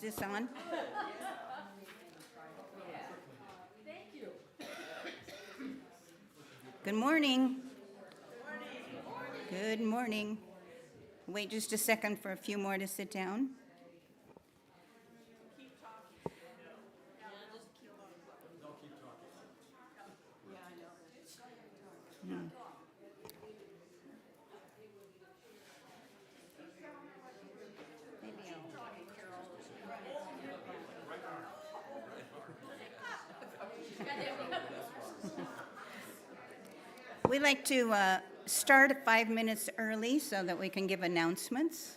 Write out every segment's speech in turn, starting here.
this on? Good morning. Good morning. Wait just a second for a few more to sit down. We like to start 5 minutes early so that we can give announcements.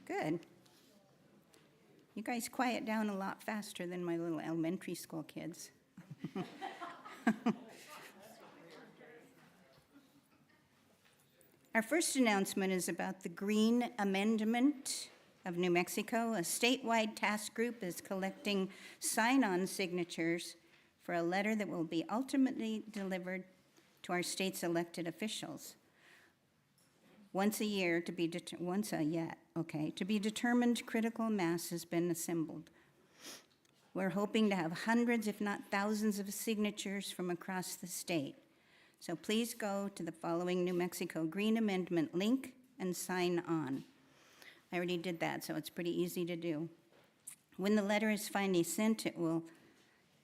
Good. You guys quiet down a lot faster than my little elementary school kids. Our first announcement is about the Green Amendment of New Mexico. A statewide task group is collecting sign-on signatures for a letter that will be ultimately delivered to our state's elected officials. To be determined, critical mass has been assembled. We're hoping to have hundreds, if not thousands, of signatures from across the state. So please go to the following New Mexico Green Amendment link and sign on. I already did that, so it's pretty easy to do. When the letter is finally sent, it will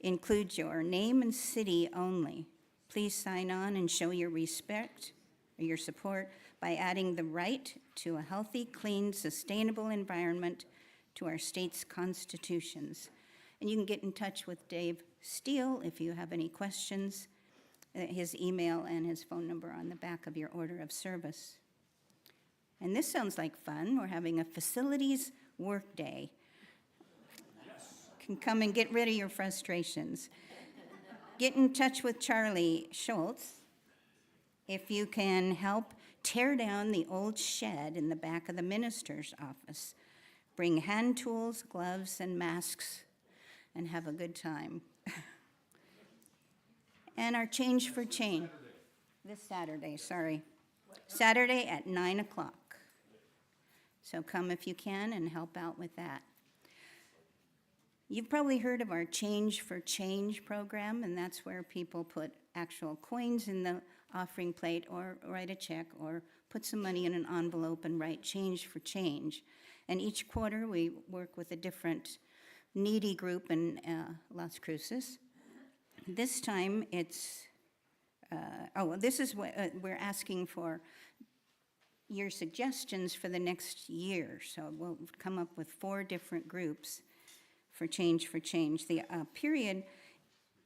include your name and city only. Please sign on and show your respect or your support by adding the right to a healthy, clean, sustainable environment to our state's constitutions. And you can get in touch with Dave Steele if you have any questions. His email and his phone number on the back of your order of service. And this sounds like fun. We're having a facilities work day. Can come and get rid of your frustrations. Get in touch with Charlie Schultz if you can help tear down the old shed in the back of the minister's office. Bring hand tools, gloves, and masks, and have a good time. And our Change for Change. This Saturday, Saturday at 9 o'clock. So come if you can and help out with that. You've probably heard of our Change for Change program, and that's where people put actual coins in the offering plate or write a check or put some money in an envelope and write Change for Change. And each quarter we work with a different needy group in Las Cruces. This time it's, this is what we're asking for your suggestions for the next year. So we'll come up with 4 different groups for Change for Change. The period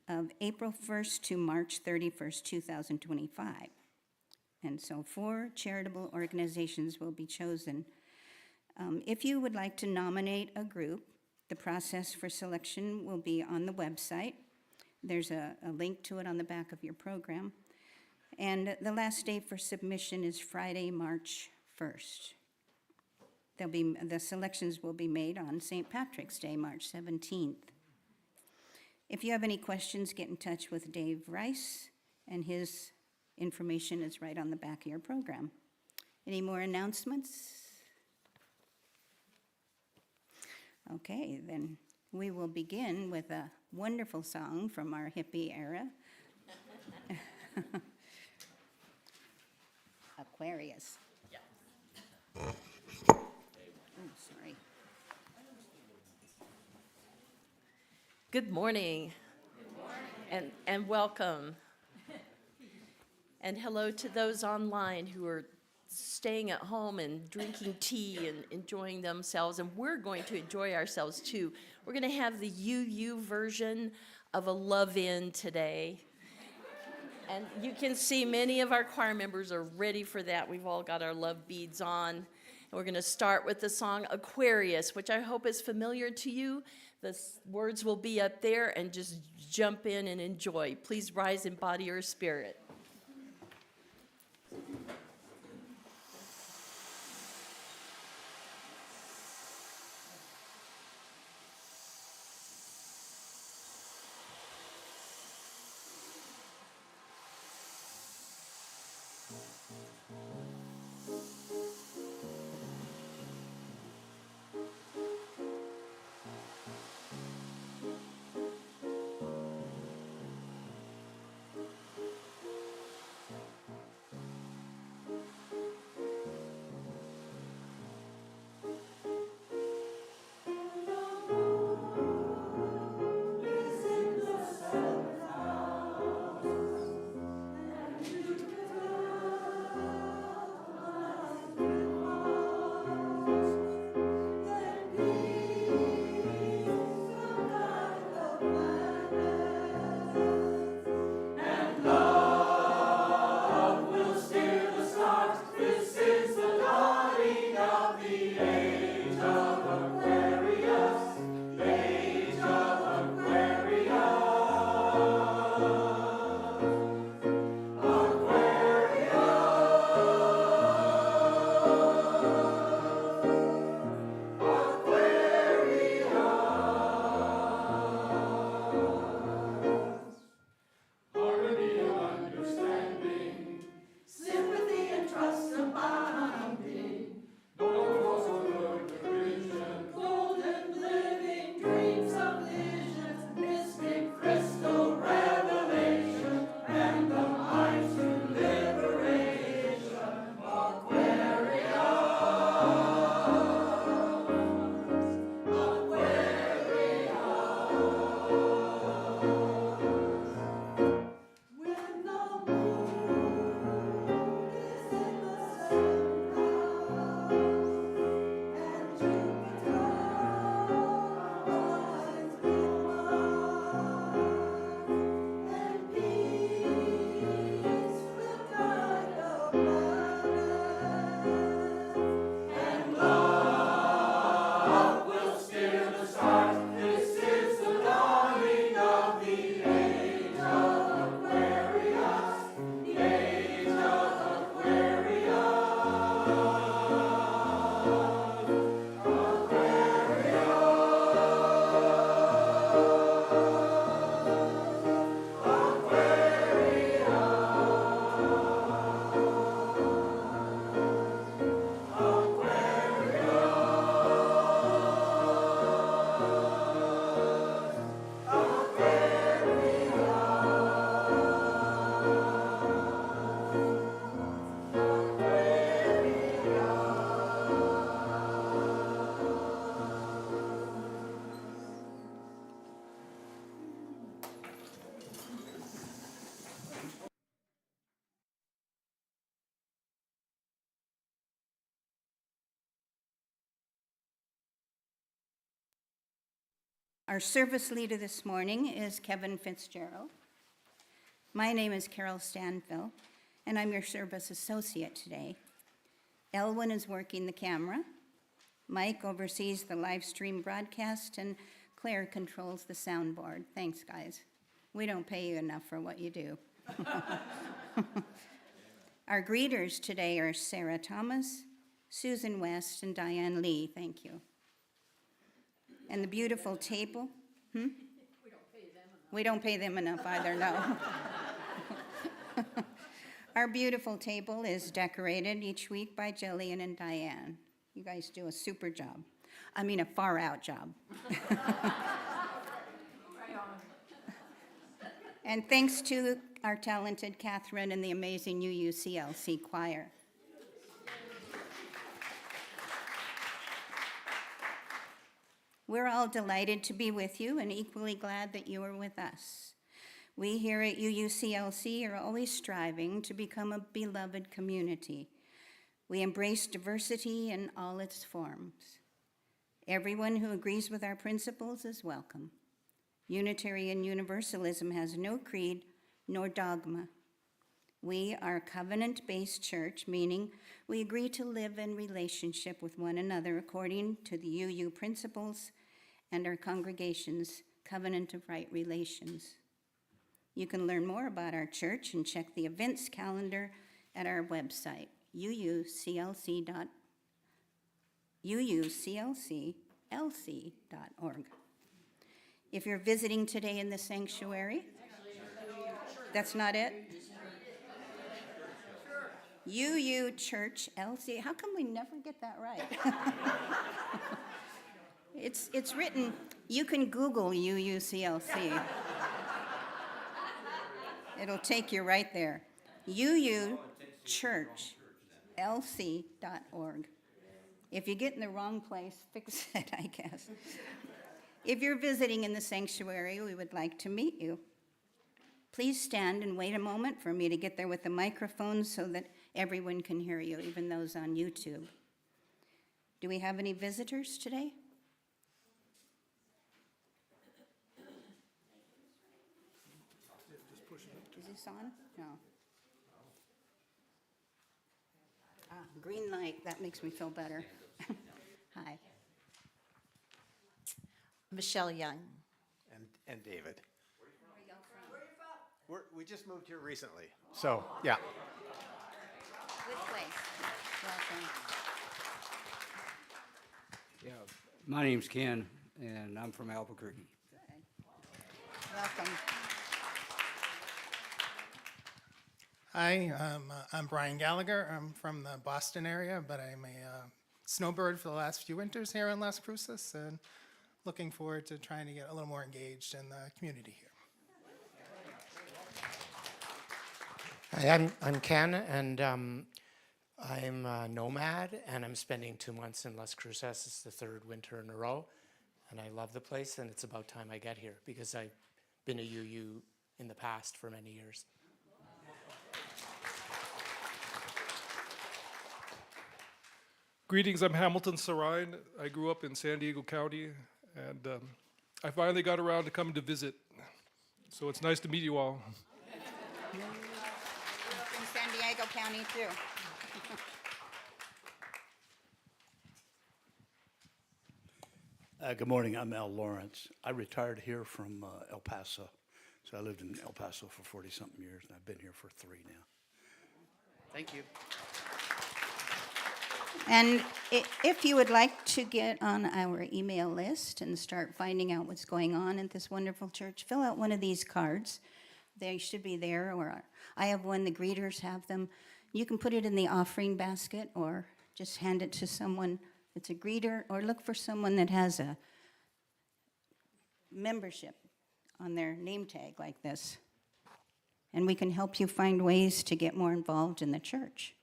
of April 1st to March 31st, 2025. And so 4 charitable organizations will be chosen. If you would like to nominate a group, the process for selection will be on the website. There's a link to it on the back of your program. And the last day for submission is Friday, March 1st. The selections will be made on St. Patrick's Day, March 17th. If you have any questions, get in touch with Dave Rice, and his information is right on the back of your program. Any more announcements? Okay, then we will begin with a wonderful song from our hippie era. Aquarius. Yeah. Oh, sorry. Good morning. And welcome. And hello to those online who are staying at home and drinking tea and enjoying themselves. And we're going to enjoy ourselves too. We're going to have the UU version of a love-in today. And you can see many of our choir members are ready for that. We've all got our love beads on. And we're going to start with the song Aquarius, which I hope is familiar to you. The words will be up there, and just jump in and enjoy. Please rise in body or spirit. Our service leader this morning is Kevin Fitzgerald. My name is Carol Stanville, and I'm your service associate today. Elwin is working the camera. Mike oversees the live stream broadcast, and Claire controls the soundboard. Thanks, guys. We don't pay you enough for what you do. Our greeters today are Sarah Thomas, Susan West, and Diane Lee. Thank you. And the beautiful table. We don't pay them enough either, no. Our beautiful table is decorated each week by Jillian and Diane. You guys do a super job. I mean, a far-out job. And thanks to our talented Catherine and the amazing UUCLC choir. We're all delighted to be with you and equally glad that you are with us. We here at UUCLC are always striving to become a beloved community. We embrace diversity in all its forms. Everyone who agrees with our principles is welcome. Unitarian Universalism has no creed nor dogma. We are a covenant-based church, meaning we agree to live in relationship with one another according to the UU principles and our congregation's covenant of right relations. You can learn more about our church and check the events calendar at our website, uuclc.org. If you're visiting today in the sanctuary, that's not it? UU Church LC. How come we never get that right? It's written, you can Google UUCLC. It'll take you right there. uuchurchlc.org. If you get in the wrong place, fix it, I guess. If you're visiting in the sanctuary, we would like to meet you. Please stand and wait a moment for me to get there with the microphone so that everyone can hear you, even those on YouTube. Do we have any visitors today? Is this on? No. Green light, that makes me feel better. Hi. Michelle Young. And David. We just moved here recently, so yeah. Good place. Welcome. Yeah, my name's Ken, and I'm from Albuquerque. Good. Welcome. Hi, I'm Brian Gallagher. I'm from the Boston area, but I'm a snowbird for the last few winters here in Las Cruces, and looking forward to trying to get a little more engaged in the community here. Hi, I'm Ken, and I'm a nomad, and I'm spending 2 months in Las Cruces. It's the third winter in a row, and I love the place, and it's about time I get here because I've been a UU in the past for many years. Greetings, I'm Hamilton Sarine. I grew up in San Diego County, and I finally got around to coming to visit. So it's nice to meet you all. In San Diego County, too. Good morning, I'm Al Lawrence. I retired here from El Paso. So I lived in El Paso for 40-something years, and I've been here for 3 now. Thank you. And if you would like to get on our email list and start finding out what's going on at this wonderful church, fill out one of these cards. They should be there, or I have one, the greeters have them. You can put it in the offering basket or just hand it to someone that's a greeter, or look for someone that has a membership on their name tag like this. And we can help you find ways to get more involved in the church.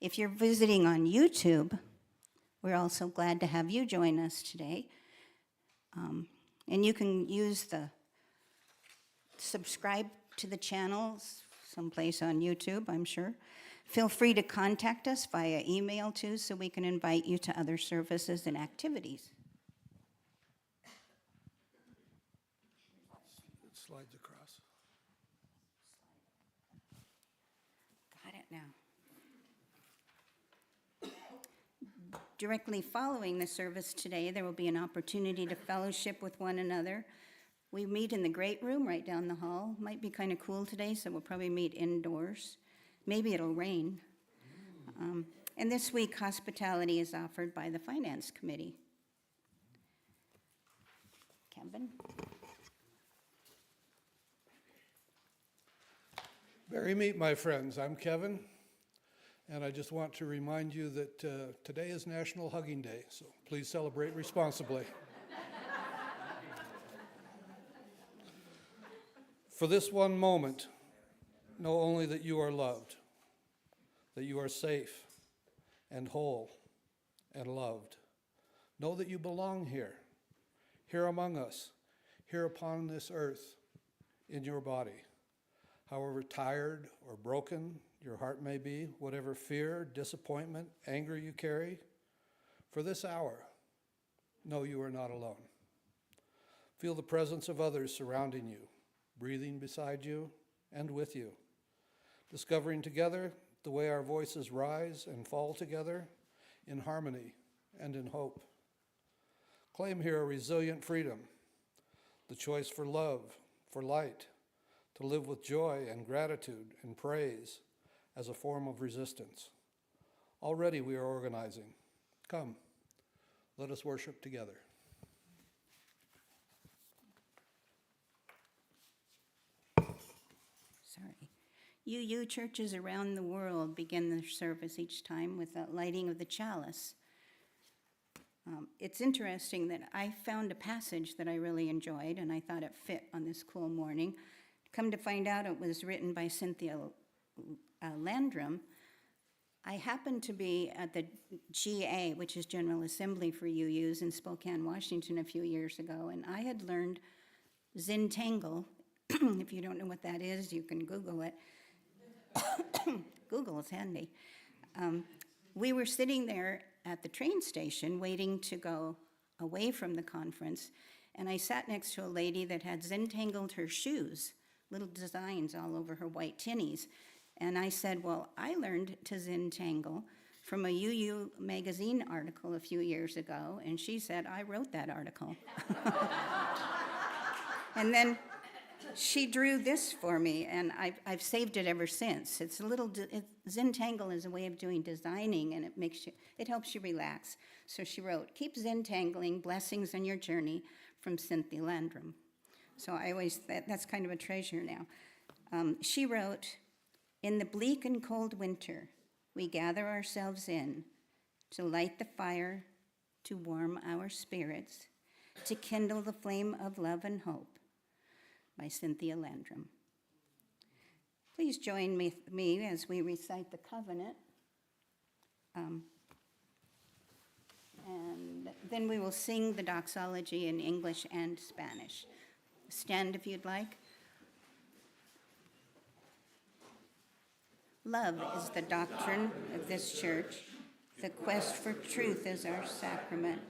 If you're visiting on YouTube, we're also glad to have you join us today. And you can use the subscribe to the channels someplace on YouTube, I'm sure. Feel free to contact us via email too, so we can invite you to other services and activities. It slides across. Got it now. Directly following the service today, there will be an opportunity to fellowship with one another. We meet in the great room right down the hall. Might be kind of cool today, so we'll probably meet indoors. Maybe it'll rain. And this week, hospitality is offered by the Finance Committee. Kevin? Merry meet, my friends. I'm Kevin, and I just want to remind you that today is National Hugging Day, so please celebrate responsibly. For this one moment, know only that you are loved, that you are safe and whole and loved. Know that you belong here among us, here upon this earth, in your body. However tired or broken your heart may be, whatever fear, disappointment, anger you carry, for this hour, know you are not alone. Feel the presence of others surrounding you, breathing beside you and with you, discovering together the way our voices rise and fall together in harmony and in hope. Claim here a resilient freedom, the choice for love, for light, to live with joy and gratitude and praise as a form of resistance. Already we are organizing. Come, let us worship together. Sorry. UU churches around the world begin their service each time with the lighting of the chalice. It's interesting that I found a passage that I really enjoyed, and I thought it fit on this cool morning. Come to find out, it was written by Cynthia Landrum. I happened to be at the GA, which is General Assembly for UUs in Spokane, Washington, a few years ago, and I had learned Zentangle. If you don't know what that is, you can Google it. Google is handy. We were sitting there at the train station waiting to go away from the conference, and I sat next to a lady that had Zentangled her shoes, little designs all over her white tinnies. And I said, well, I learned to Zentangle from a UU magazine article a few years ago, and she said, I wrote that article. And then she drew this for me, and I've saved it ever since. It's a little, Zentangle is a way of doing designing, and it helps you relax. So she wrote, keep Zentangling, blessings on your journey, from Cynthia Landrum. So I always, that's kind of a treasure now. She wrote, in the bleak and cold winter, we gather ourselves in to light the fire, to warm our spirits, to kindle the flame of love and hope, by Cynthia Landrum. Please join me as we recite the covenant. And then we will sing the doxology in English and Spanish. Stand if you'd like. Love is the doctrine of this church. The quest for truth is our sacrament,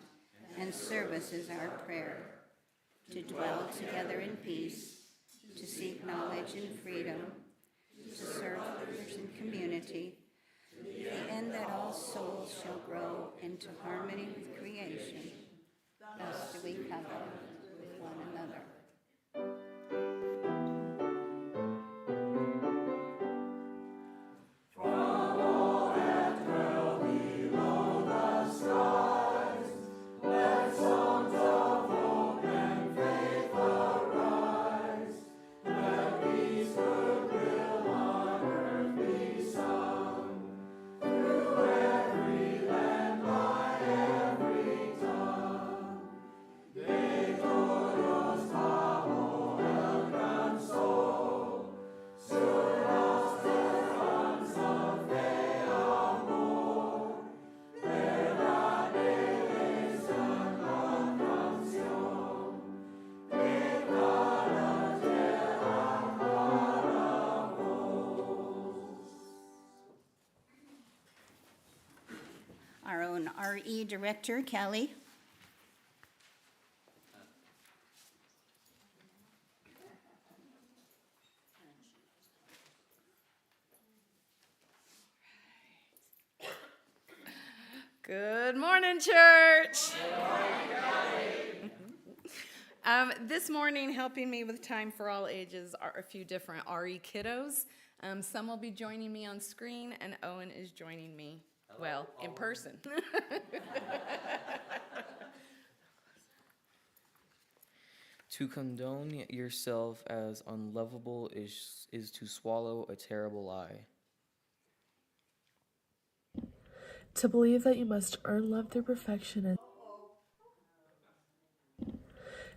and service is our prayer. To dwell together in peace, to seek knowledge and freedom, to serve others in community, to the end that all souls shall grow into harmony with creation. Thus do we covenant with one another. De todos our own RE Director, Kelly. Good morning, church. This morning, helping me with Time for All Ages are a few different RE kiddos. Some will be joining me on screen, and Owen is joining me, well, in person. To condone yourself as unlovable is to swallow a terrible lie. To believe that you must earn love through perfection is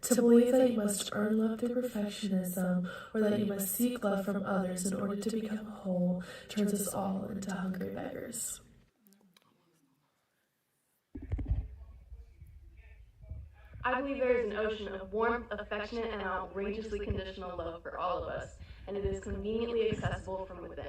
to believe that you must earn love through perfectionism, or that you must seek love from others in order to become whole, turns us all into hungry beggars. I believe there is an ocean of warmth, affectionate, and outrageously conditional love for all of us, and it is conveniently accessible from within.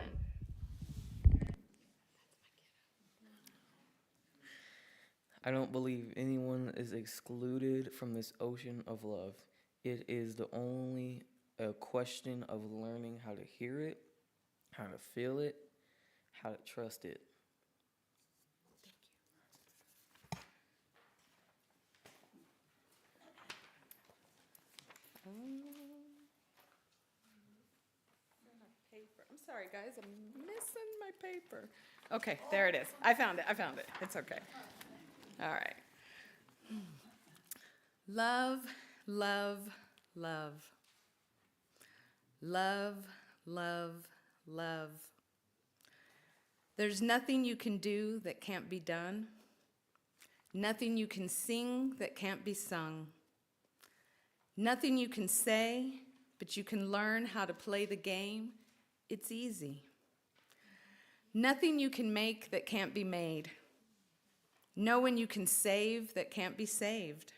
I don't believe anyone is excluded from this ocean of love. It is only a question of learning how to hear it, how to feel it, how to trust it. I'm sorry, guys, I'm missing my paper. Okay, there it is. I found it. It's okay. All right. Love, love, love. Love, love, love. There's nothing you can do that can't be done. Nothing you can sing that can't be sung. Nothing you can say, but you can learn how to play the game. It's easy. Nothing you can make that can't be made. No one you can save that can't be saved.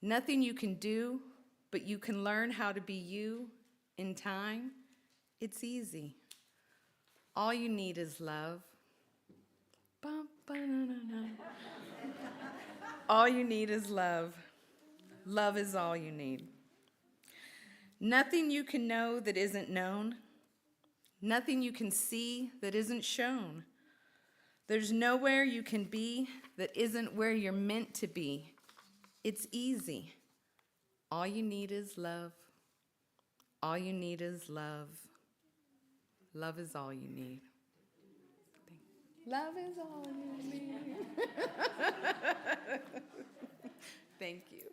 Nothing you can do, but you can learn how to be you in time. It's easy. All you need is love. Bum, ba-na-na-na. All you need is love. Love is all you need. Nothing you can know that isn't known. Nothing you can see that isn't shown. There's nowhere you can be that isn't where you're meant to be. It's easy. All you need is love. All you need is love. Love is all you need. Love is all you need. Thank you.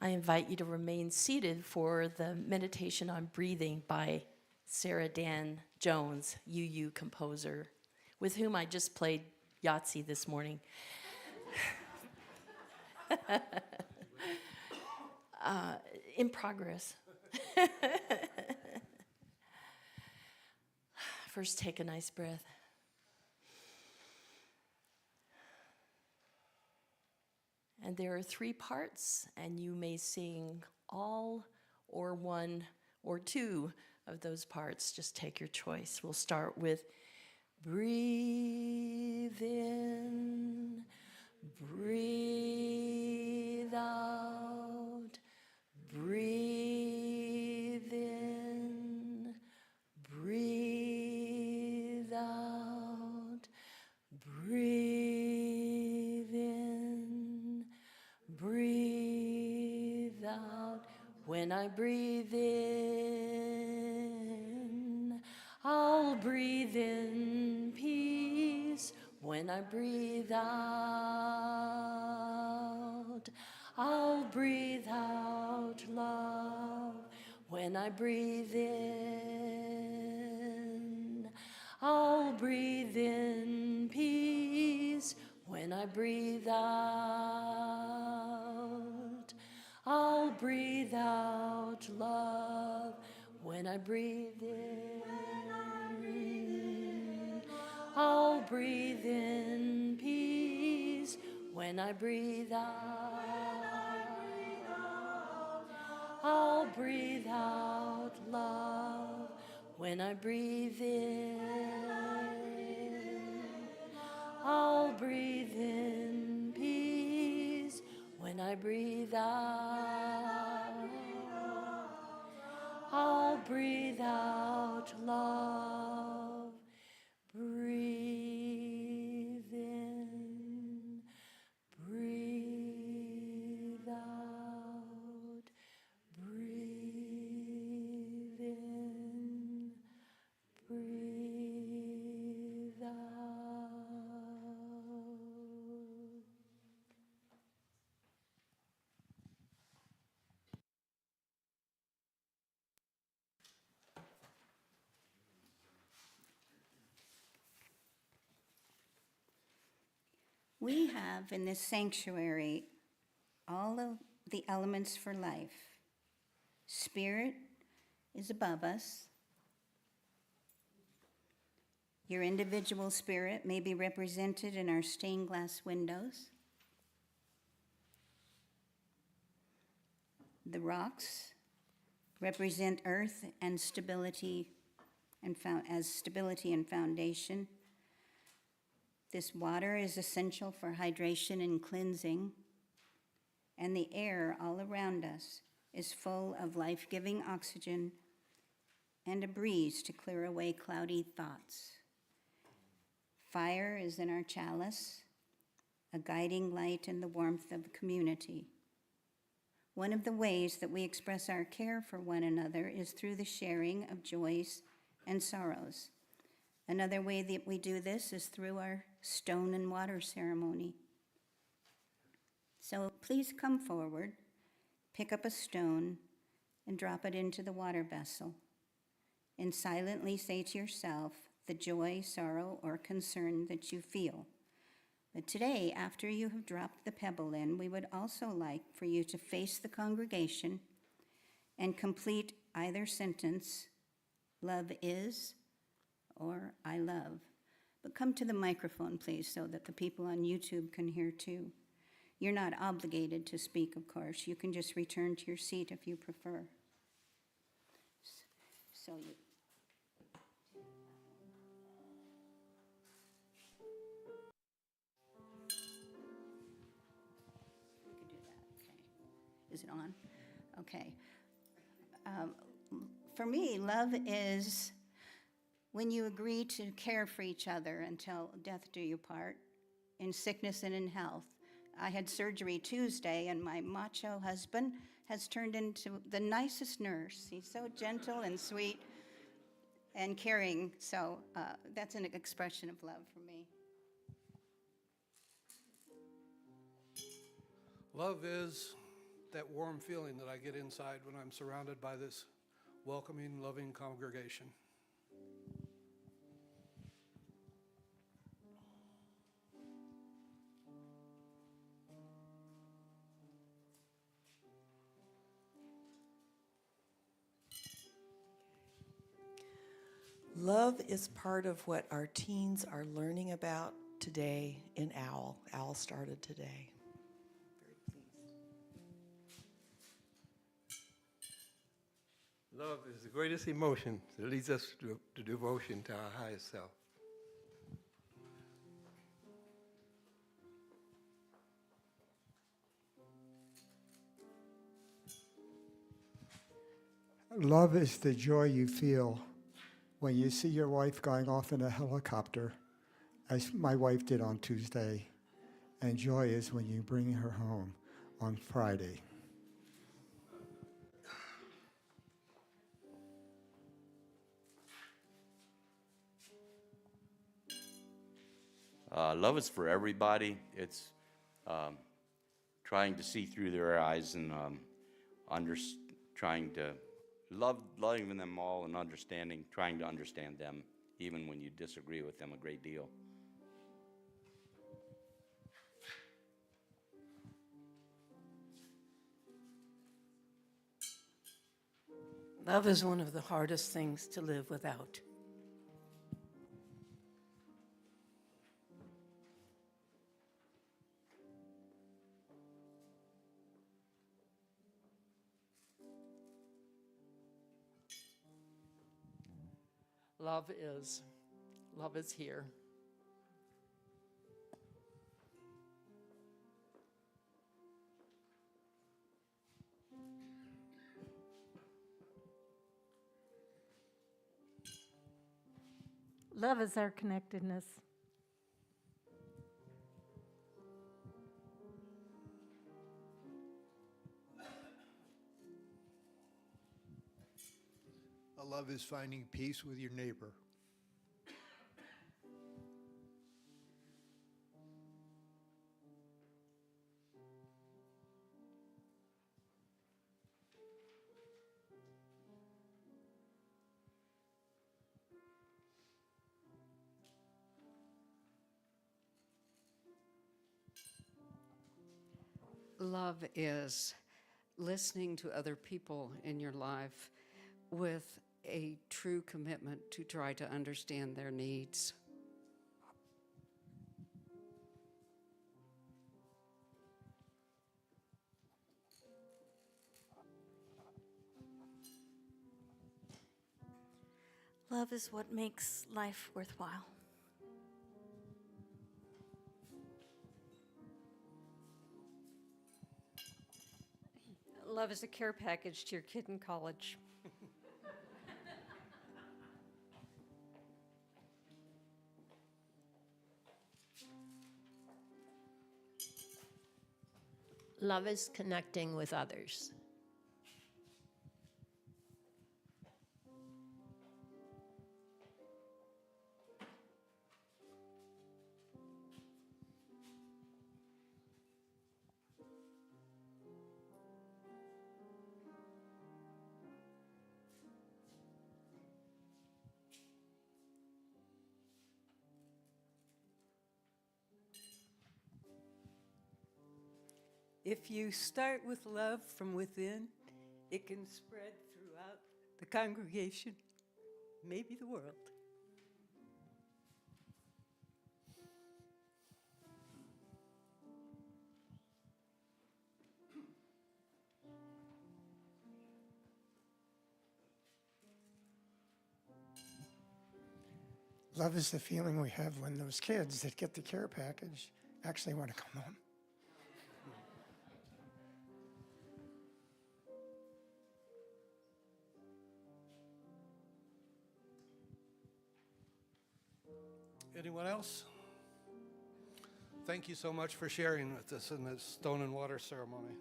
I invite you to remain seated for the meditation on breathing by Sarah Dan Jones, UU composer, with whom I just played Yahtzee this morning. In progress. First, take a nice breath. And there are 3 parts, and you may sing all or one or 2 of those parts. Just take your choice. We'll start with breathe in, breathe out, breathe in. When I breathe in, I'll breathe in peace. When I breathe out, I'll breathe out love. When I breathe in, I'll breathe in peace. When I breathe out, I'll breathe out love. When I breathe in, I'll breathe in peace. When I breathe out, I'll breathe out love. When I breathe in, I'll breathe in peace. When I breathe out, I'll breathe out love. Breathe in, breathe out, breathe in, breathe out. We have in this sanctuary all of the elements for life. Spirit is above us. Your individual spirit may be represented in our stained glass windows. The rocks represent earth and stability as stability and foundation. This water is essential for hydration and cleansing, and the air all around us is full of life-giving oxygen and a breeze to clear away cloudy thoughts. Fire is in our chalice, a guiding light in the warmth of community. One of the ways that we express our care for one another is through the sharing of joys and sorrows. Another way that we do this is through our stone and water ceremony. So please come forward, pick up a stone, and drop it into the water vessel, and silently say to yourself the joy, sorrow, or concern that you feel. But today, after you have dropped the pebble in, we would also like for you to face the congregation and complete either sentence, love is, or I love. But come to the microphone, please, so that the people on YouTube can hear too. You're not obligated to speak, of course. You can just return to your seat if you prefer. So you. We can do that, okay. Is it on? Okay. For me, love is when you agree to care for each other until death do you part, in sickness and in health. I had surgery Tuesday, and my macho husband has turned into the nicest nurse. He's so gentle and sweet and caring, so that's an expression of love for me. Love is that warm feeling that I get inside when I'm surrounded by this welcoming, loving congregation. Love is part of what our teens are learning about today in OWL. OWL started today. Very pleased. Love is the greatest emotion that leads us to devotion to our highest self. Love is the joy you feel when you see your wife going off in a helicopter, as my wife did on Tuesday. And joy is when you bring her home on Friday. Love is for everybody. It's trying to see through their eyes and trying to loving them all and trying to understand them, even when you disagree with them a great deal. Love is one of the hardest things to live without. Love is here. Love is our connectedness. Love is finding peace with your neighbor. Love is listening to other people in your life with a true commitment to try to understand their needs. Love is what makes life worthwhile. Love is a care package to your kid in college. Love is connecting with others. If you start with love from within, it can spread throughout the congregation, maybe the world. Love is the feeling we have when those kids that get the care package actually want to come home. Anyone else? Thank you so much for sharing with us in this stone and water ceremony.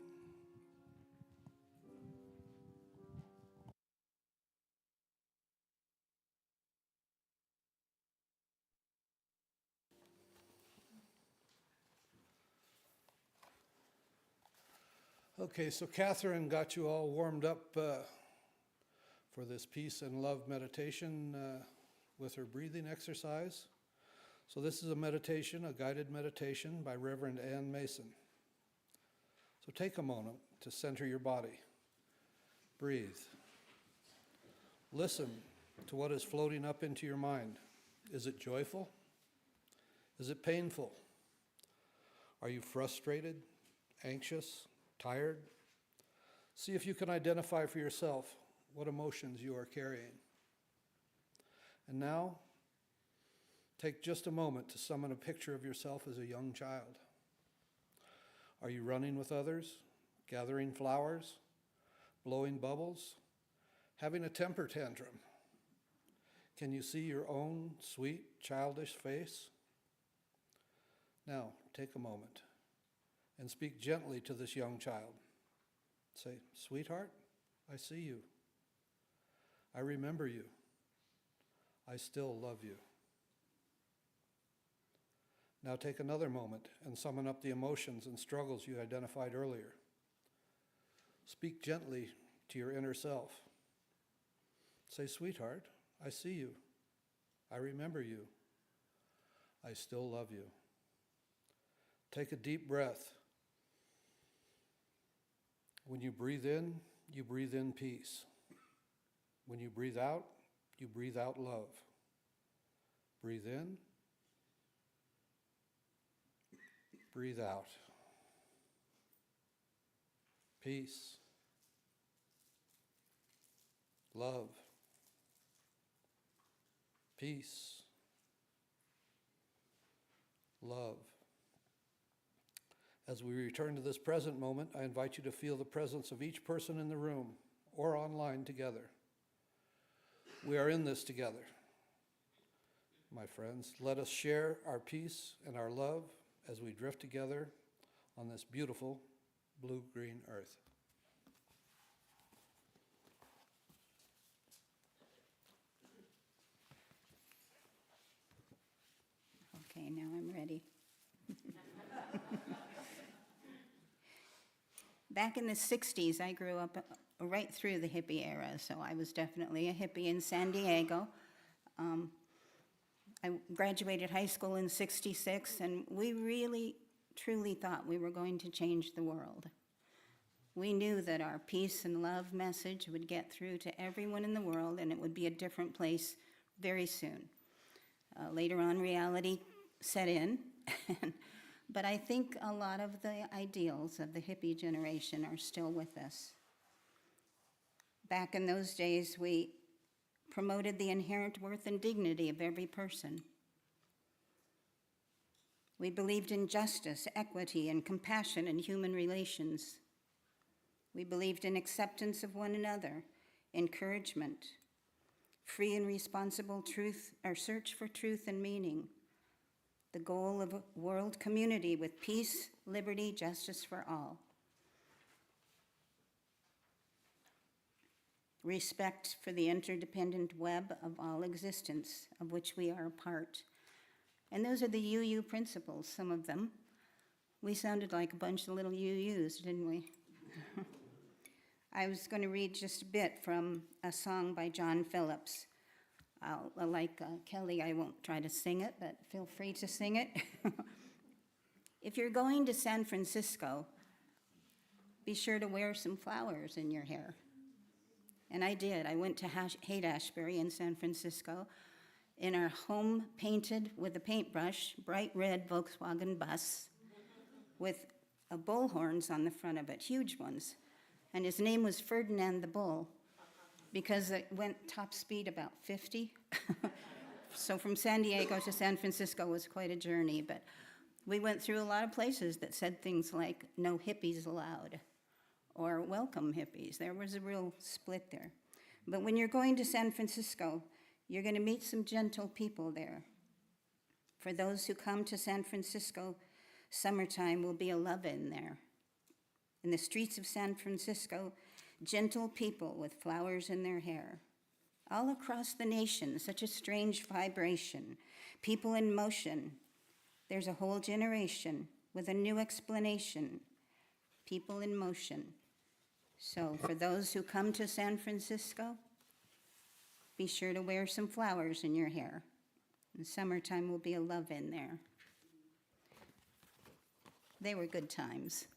Okay, so Catherine got you all warmed up for this peace and love meditation with her breathing exercise. So this is a meditation, a guided meditation by Reverend Ann Mason. So take a moment to center your body. Breathe. Listen to what is floating up into your mind. Is it joyful? Is it painful? Are you frustrated, anxious, tired? See if you can identify for yourself what emotions you are carrying. And now, take just a moment to summon a picture of yourself as a young child. Are you running with others, gathering flowers, blowing bubbles, having a temper tantrum? Can you see your own sweet, childish face? Now, take a moment and speak gently to this young child. Say, "Sweetheart, I see you. I remember you. I still love you." Now take another moment and summon up the emotions and struggles you identified earlier. Speak gently to your inner self. Say, sweetheart, I see you. I remember you. I still love you. Take a deep breath. When you breathe in peace. When you breathe out love. Breathe in, breathe out. Peace, love, peace, love. As we return to this present moment, I invite you to feel the presence of each person in the room or online together. We are in this together. My friends, let us share our peace and our love as we drift together on this beautiful blue-green earth. Okay, now I'm ready. Back in the 60s, I grew up right through the hippie era, so I was definitely a hippie in San Diego. I graduated high school in '66, and we really, truly thought we were going to change the world. We knew that our peace and love message would get through to everyone in the world, and it would be a different place very soon. Later on, reality set in, but I think a lot of the ideals of the hippie generation are still with us. Back in those days, we promoted the inherent worth and dignity of every person. We believed in justice, equity, and compassion in human relations. We believed in acceptance of one another, encouragement, free and responsible truth, our search for truth and meaning, the goal of a world community with peace, liberty, justice for all. Respect for the interdependent web of all existence, of which we are a part. And those are the UU principles, some of them. We sounded like a bunch of little UUs, didn't we? I was going to read just a bit from a song by John Phillips. Like Kelly, I won't try to sing it, but feel free to sing it. If you're going to San Francisco, be sure to wear some flowers in your hair. And I did. I went to Haight-Ashbury in San Francisco in our home painted with a paintbrush, bright red Volkswagen bus with bullhorns on the front of it, huge ones. And his name was Ferdinand the Bull because it went top speed about 50. So from San Diego to San Francisco was quite a journey, but we went through a lot of places that said things like, no hippies allowed, or welcome hippies. There was a real split there. But when you're going to San Francisco, you're going to meet some gentle people there. For those who come to San Francisco, summertime will be a love-in there. In the streets of San Francisco, gentle people with flowers in their hair. All across the nation, such a strange vibration. People in motion. There's a whole generation with a new explanation. People in motion. So for those who come to San Francisco, be sure to wear some flowers in your hair. In summertime will be a love-in there. They were good times.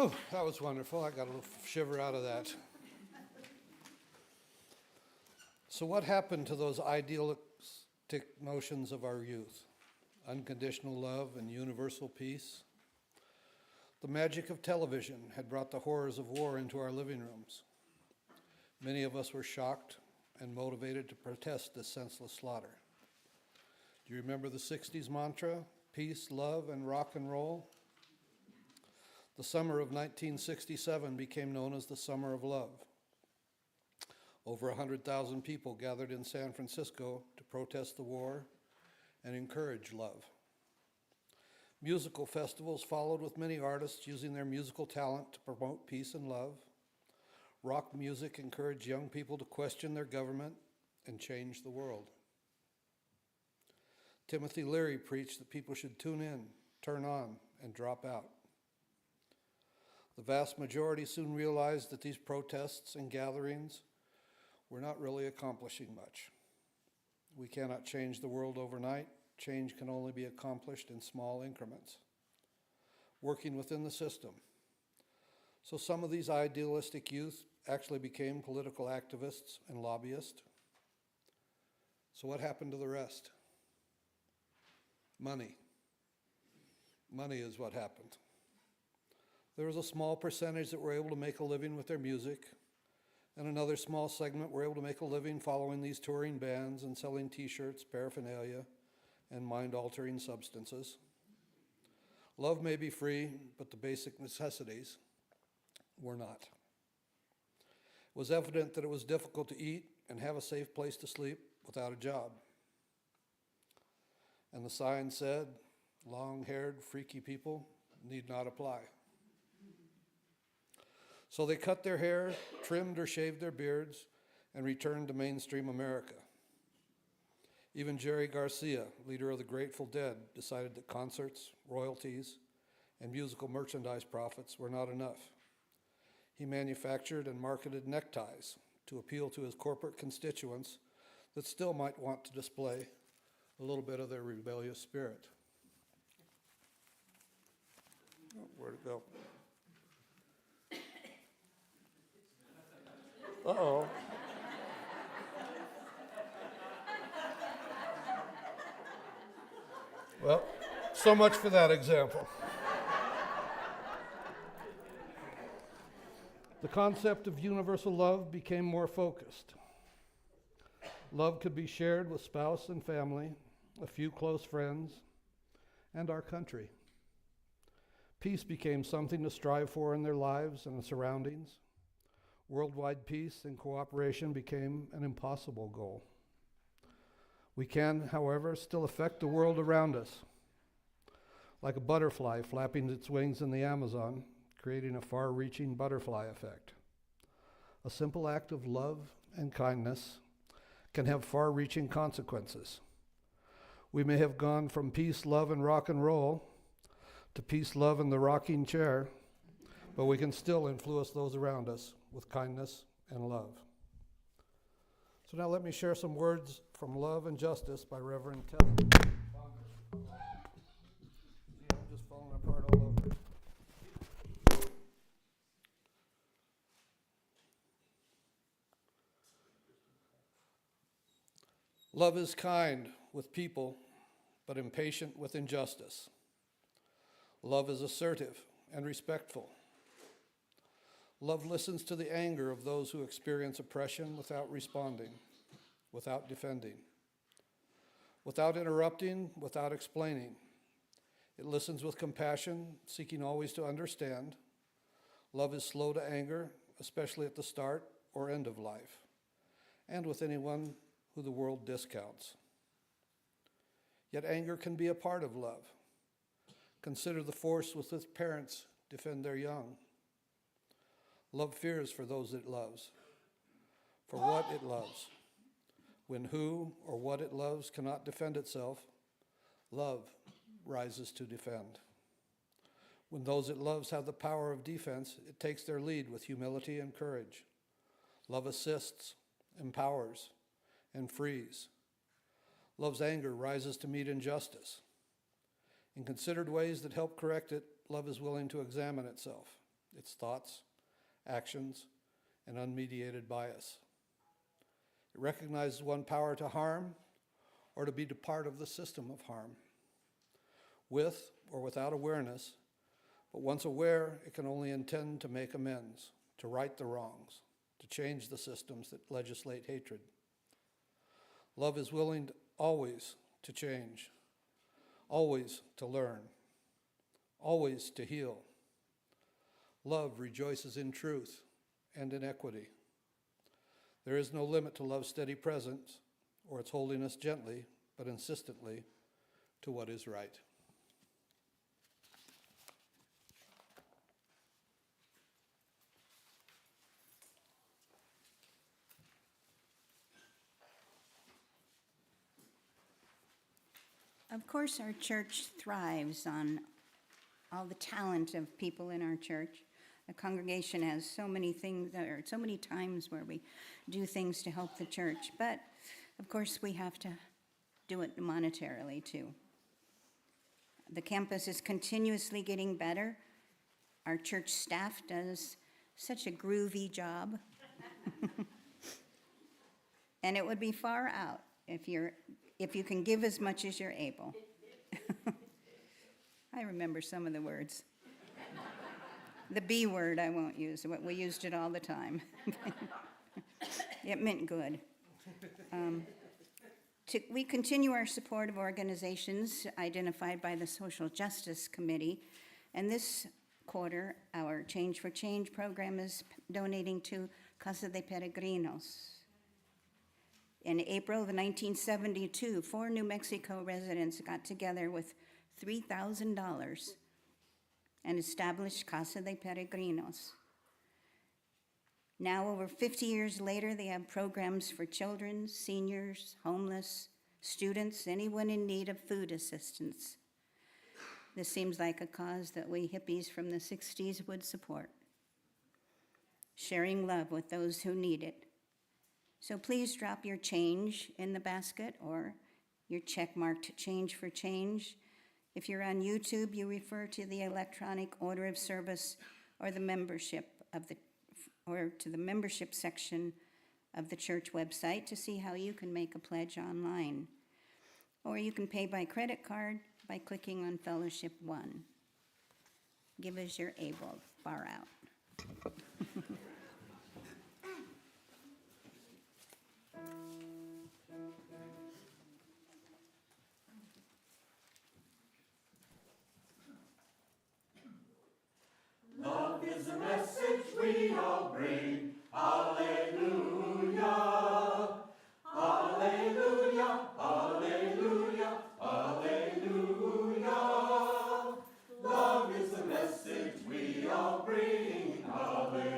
Oh, that was wonderful. I got a little shiver out of that. So what happened to those idealistic notions of our youth? Unconditional love and universal peace? The magic of television had brought the horrors of war into our living rooms. Many of us were shocked and motivated to protest this senseless slaughter. Do you remember the 60s mantra, peace, love, and rock and roll? The summer of 1967 became known as the Summer of Love. Over 100,000 people gathered in San Francisco to protest the war and encourage love. Musical festivals followed with many artists using their musical talent to promote peace and love. Rock music encouraged young people to question their government and change the world. Timothy Leary preached that people should tune in, turn on, and drop out. The vast majority soon realized that these protests and gatherings were not really accomplishing much. We cannot change the world overnight. Change can only be accomplished in small increments, working within the system. So some of these idealistic youth actually became political activists and lobbyists. So what happened to the rest? Money. Money is what happened. There was a small percentage that were able to make a living with their music, and another small segment were able to make a living following these touring bands and selling t-shirts, paraphernalia, and mind-altering substances. Love may be free, but the basic necessities were not. It was evident that it was difficult to eat and have a safe place to sleep without a job. And the sign said, long-haired, freaky people need not apply. So they cut their hair, trimmed or shaved their beards, and returned to mainstream America. Even Jerry Garcia, leader of the Grateful Dead, decided that concerts, royalties, and musical merchandise profits were not enough. He manufactured and marketed neckties to appeal to his corporate constituents that still might want to display a little bit of their rebellious spirit. Oh, where'd it go? Uh-oh. Well, so much for that example. The concept of universal love became more focused. Love could be shared with spouse and family, a few close friends, and our country. Peace became something to strive for in their lives and the surroundings. Worldwide peace and cooperation became an impossible goal. We can, however, still affect the world around us, like a butterfly flapping its wings in the Amazon, creating a far-reaching butterfly effect. A simple act of love and kindness can have far-reaching consequences. We may have gone from peace, love, and rock and roll to peace, love, and the rocking chair, but we can still influence those around us with kindness and love. So now let me share some words from Love and Justice by Reverend Telly. See, I'm just falling apart all over. Love is kind with people, but impatient with injustice. Love is assertive and respectful. Love listens to the anger of those who experience oppression without responding, without defending, without interrupting, without explaining. It listens with compassion, seeking always to understand. Love is slow to anger, especially at the start or end of life, and with anyone who the world discounts. Yet anger can be a part of love. Consider the force with which parents defend their young. Love fears for those it loves, for what it loves. When who or what it loves cannot defend itself, love rises to defend. When those it loves have the power of defense, it takes their lead with humility and courage. Love assists, empowers, and frees. Love's anger rises to meet injustice. In considered ways that help correct it, love is willing to examine itself, its thoughts, actions, and unmediated bias. It recognizes one power to harm or to be a part of the system of harm, with or without awareness, but once aware, it can only intend to make amends, to right the wrongs, to change the systems that legislate hatred. Love is willing always to change, always to learn, always to heal. Love rejoices in truth and in equity. There is no limit to love's steady presence or its holding us gently but insistently to what is right. Of course, our church thrives on all the talent of people in our church. The congregation has so many things, or so many times where we do things to help the church, but of course we have to do it monetarily too. The campus is continuously getting better. Our church staff does such a groovy job. And it would be far out if you can give as much as you're able. I remember some of the words. The B word I won't use, we used it all the time. It meant good. We continue our support of organizations identified by the Social Justice Committee, and this quarter, our Change for Change program is donating to Casa de Peregrinos. In April of 1972, 4 New Mexico residents got together with $3,000 and established Casa de Peregrinos. Now, over 50 years later, they have programs for children, seniors, homeless, students, anyone in need of food assistance. This seems like a cause that we hippies from the 60s would support. Sharing love with those who need it. So please drop your change in the basket or your check marked Change for Change. If you're on YouTube, you refer to the electronic order of service or the membership to the membership section of the church website to see how you can make a pledge online. Or you can pay by credit card by clicking on Fellowship 1. Give as you're able, far out. Love is a message we all bring. Alleluia. Alleluia. Alleluia. Alleluia. Love is the message we all bring. Alleluia.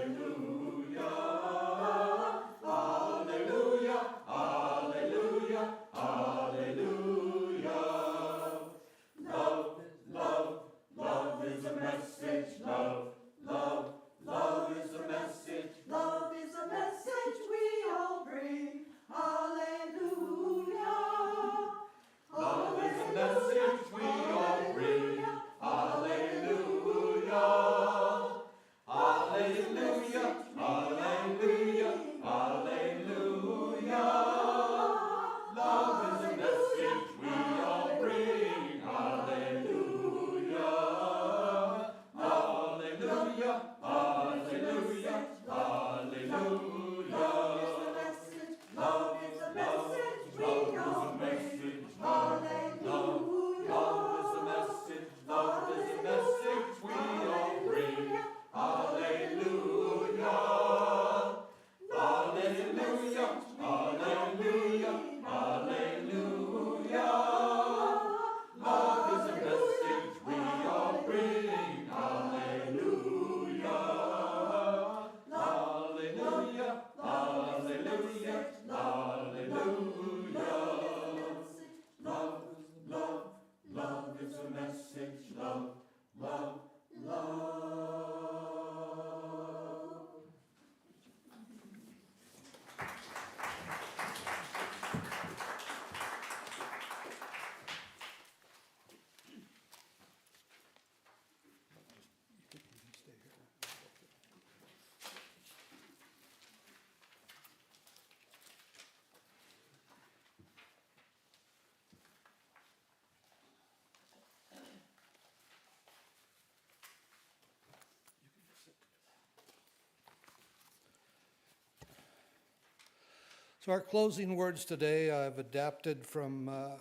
So our closing words today I've adapted from a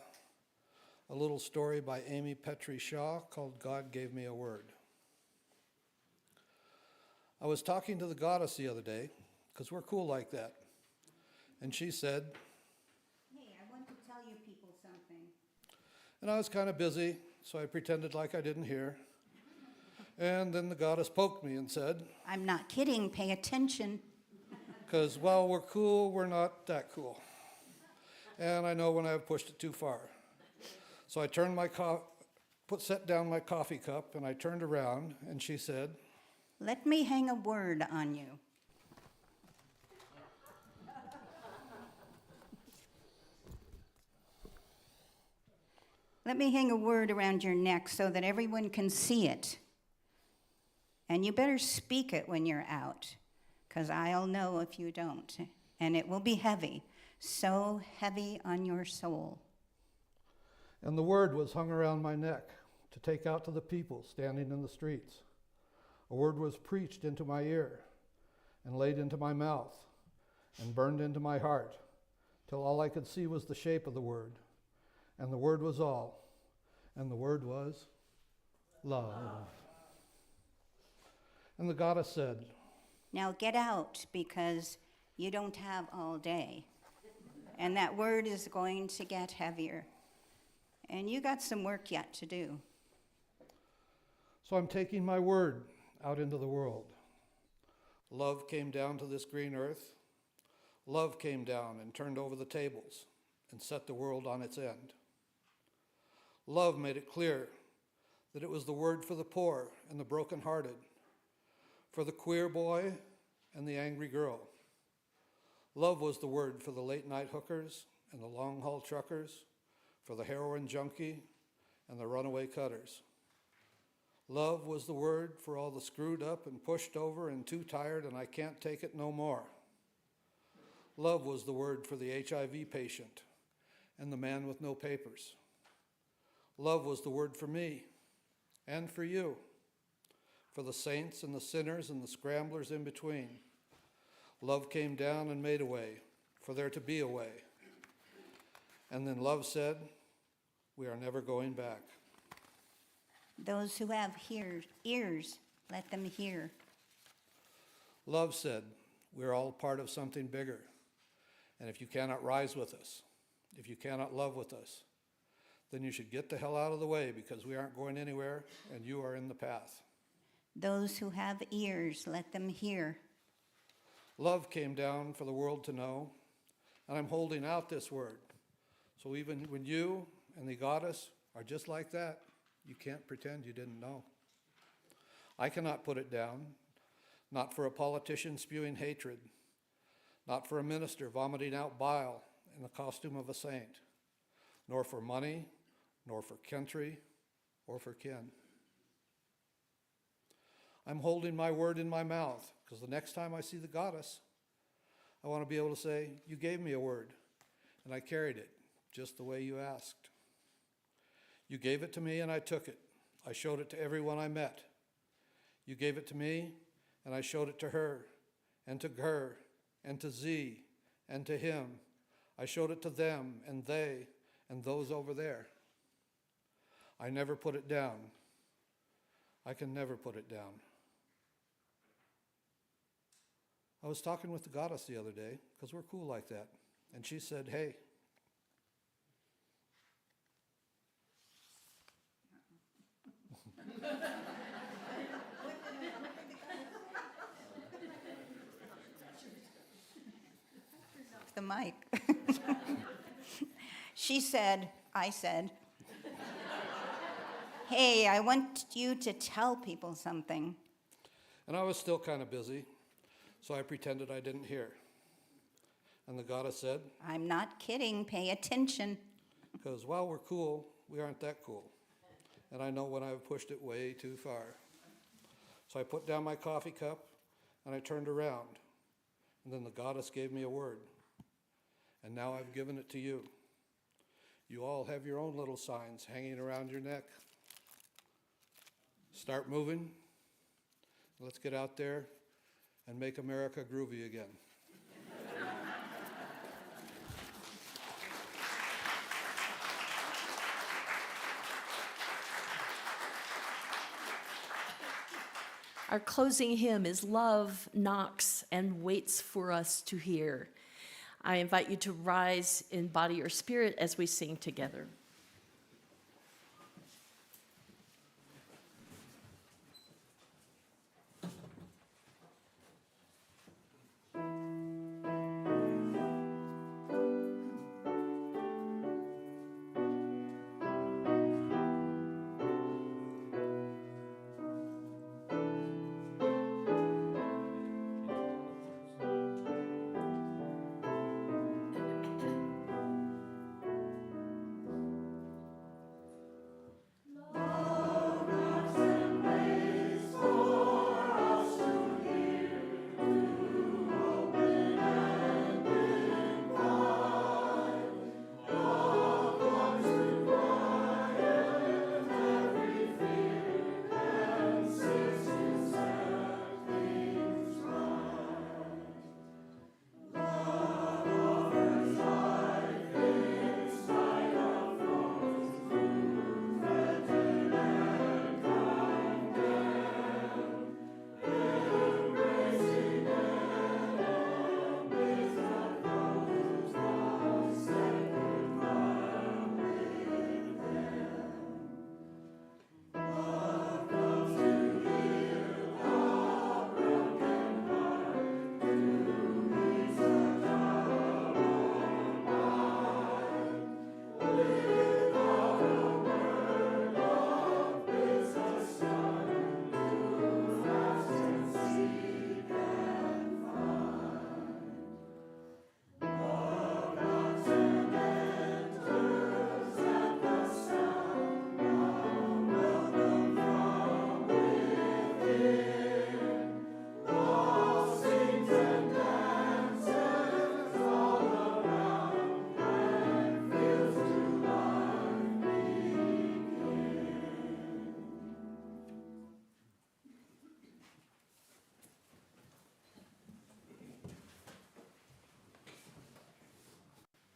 little story by Amy Petrie Shaw called God Gave Me a Word. I was talking to the goddess the other day, because we're cool like that. And she said, Hey, I want to tell you people something. and I was kind of busy, so I pretended like I didn't hear. And then the goddess poked me and said, I'm not kidding, pay attention. because while we're cool, we're not that cool. And I know when I've pushed it too far. So I turned set down my coffee cup, and I turned around, and she said, Let me hang a word on you. Let me hang a word around your neck so that everyone can see it. And you better speak it when you're out, because I'll know if you don't. And it will be heavy, so heavy on your soul. and the word was hung around my neck to take out to the people standing in the streets. A word was preached into my ear and laid into my mouth and burned into my heart, till all I could see was the shape of the word. And the word was all, and the word was love. And the goddess said, Now get out, because you don't have all day. And that word is going to get heavier. And you got some work yet to do. so I'm taking my word out into the world. Love came down to this green earth. Love came down and turned over the tables and set the world on its end. Love made it clear that it was the word for the poor and the brokenhearted, for the queer boy and the angry girl. Love was the word for the late-night hookers and the long-haul truckers, for the heroin junkie and the runaway cutters. Love was the word for all the screwed up and pushed over and too tired and I can't take it no more. Love was the word for the HIV patient and the man with no papers. Love was the word for me and for you, for the saints and the sinners and the scramblers in between. Love came down and made a way for there to be a way. And then love said, we are never going back. Those who have ears, let them hear. Love said, we're all part of something bigger. And if you cannot rise with us, if you cannot love with us, then you should get the hell out of the way, because we aren't going anywhere and you are in the path. Those who have ears, let them hear. Love came down for the world to know, and I'm holding out this word. So even when you and the goddess are just like that, you can't pretend you didn't know. I cannot put it down, not for a politician spewing hatred, not for a minister vomiting out bile in the costume of a saint, nor for money, nor for country, or for kin. I'm holding my word in my mouth, because the next time I see the goddess, I want to be able to say, you gave me a word, and I carried it just the way you asked. You gave it to me, and I took it. I showed it to everyone I met. You gave it to me, and I showed it to her, and to Z, and to him. I showed it to them, and they, and those over there. I never put it down. I can never put it down. I was talking with the goddess the other day, because we're cool like that, and she said, hey, The mic. I said, hey, I want you to tell people something. and I was still kind of busy, so I pretended I didn't hear. And the goddess said, I'm not kidding, pay attention. because while we're cool, we aren't that cool. And I know when I've pushed it way too far. So I put down my coffee cup, and I turned around. And then the goddess gave me a word. And now I've given it to you. You all have your own little signs hanging around your neck. Start moving. Let's get out there and make America groovy again. Our closing hymn is Love Knocks and Waits for Us to Hear. I invite you to rise in body or spirit as we sing together.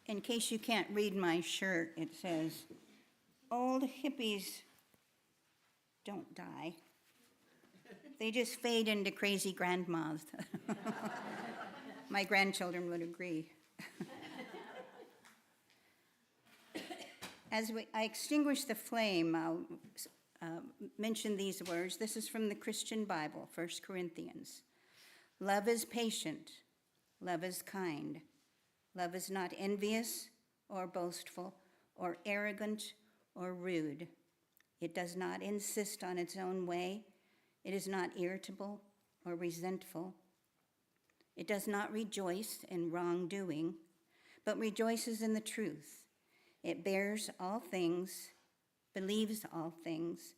In case you can't read my shirt, it says, "Old hippies don't die. They just fade into crazy grandmas." My grandchildren would agree. As I extinguish the flame, I'll mention these words. This is from the Christian Bible, 1 Corinthians. Love is patient. Love is kind. Love is not envious or boastful or arrogant or rude. It does not insist on its own way. It is not irritable or resentful. It does not rejoice in wrongdoing, but rejoices in the truth. It bears all things, believes all things,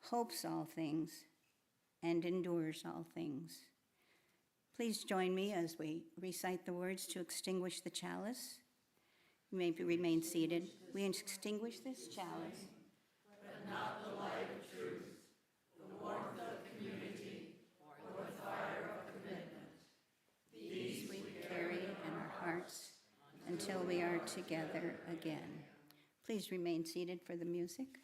hopes all things, and endures all things. Please join me as we recite the words to extinguish the chalice. You may remain seated. We extinguish this chalice. But not the light of truth, the warmth of community, or the fire of commitment. These we carry in our hearts until we are together again. Please remain seated for the music.